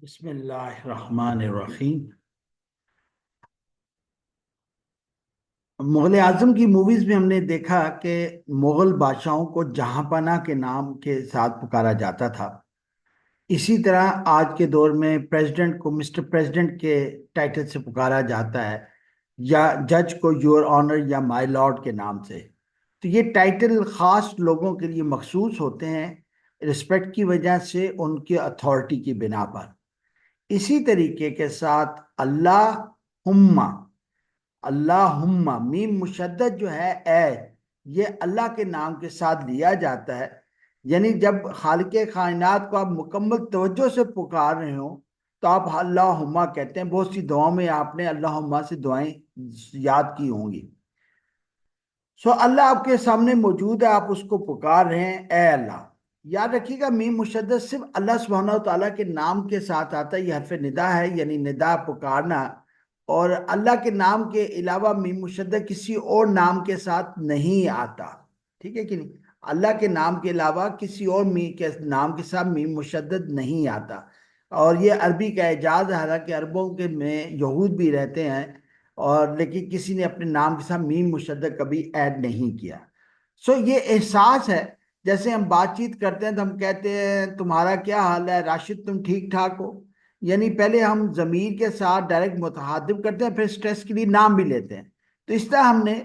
बिस्मिल्लाहिर्रहमानिर्रहीम। मुगल आजम की मूवीज में हमने देखा कि मुगल बादशाहों को जहांपना के नाम के साथ पुकारा जाता था। इसी तरह आज के दौर में प्रेसिडेंट को मिस्टर प्रेसिडेंट के टाइटल से पुकारा जाता है, या जज को योर ऑनर या माय लॉर्ड के नाम से। तो ये टाइटल खास लोगों के लिए मखसूस होते हैं, रिस्पेक्ट की वजह से, उनके अथॉरिटी की बिना पर। इसी तरीके के साथ अल्लाहुम्मा, अल्लाहुम्मा मीम मुशद्दद जो है ये अल्लाह के नाम के साथ लिया जाता है। यानी जब खालिके कायनात को आप मुकम्मल तवज्जो से पुकार रहे हो तो आप अल्लाहुम्मा कहते हैं। बहुत सी दुआओं में आपने अल्लाहुम्मा से दुआएं याद की होंगी। सो अल्लाह आपके सामने मौजूद है, आप उसको पुकार रहे हैं, ए अल्लाह। याद रखिएगा, मीम मुशद्दद सिर्फ अल्लाह सुब्हानहू व तआला के नाम के साथ आता है। यह हर्फ निदा है, यानी निदा पुकारना। और अल्लाह के नाम के अलावा मीम मुशद्दद किसी और नाम के साथ नहीं आता। ठीक है कि नहीं? अल्लाह के नाम के अलावा किसी और मी के नाम के साथ मीम मुशद्दद नहीं आता। और ये अरबी का एजाज है, हालांकि अरबों के में यहूद भी रहते हैं, और लेकिन किसी ने अपने नाम के साथ मीम मुशद्दद कभी ऐड नहीं किया। सो ये एहसास है। जैसे हम बातचीत करते हैं तो हम कहते हैं तुम्हारा क्या हाल है राशिद, तुम ठीक ठाक हो। यानी पहले हम जमीर के साथ डायरेक्ट मुतहादिब करते हैं, फिर स्ट्रेस के लिए नाम भी लेते हैं। तो इस तरह हमने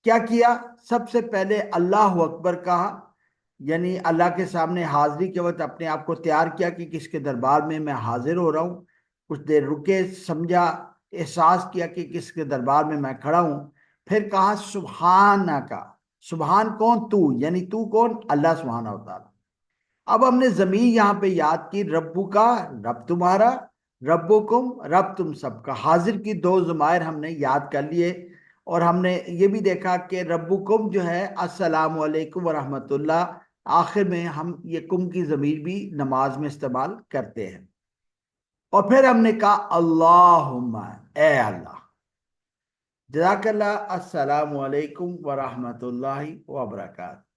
क्या किया, सबसे पहले अल्लाह अकबर कहा, यानी अल्लाह के सामने हाजिरी के वक्त अपने आप को तैयार किया कि किसके दरबार में मैं हाजिर हो रहा हूँ। कुछ देर रुके, समझा, एहसास किया कि किसके दरबार में मैं खड़ा हूँ। फिर कहा सुबहान का। सुबहान कौन? तू, यानी तू कौन? अल्लाह सुब्हानहू व तआला। अब हमने जमीर यहाँ पे याद की, रब्बू का रब तुम्हारा, रब्बुकुम रब तुम सबका। हाजिर की दो ज़मायर हमने याद कर लिए। और हमने ये भी देखा कि रब्बुकुम जो है अस्सलामु अलैकुम व रहमतुल्लाह, आखिर में हम ये कुम की ज़मीर भी नमाज में इस्तेमाल करते हैं। और फिर हमने कहा अल्लाहुम्मा, ए अल्लाह। जज़ाकल्लाह। अस्सलामु अलैकुम व रहमतुल्लाहि व बरकातहू।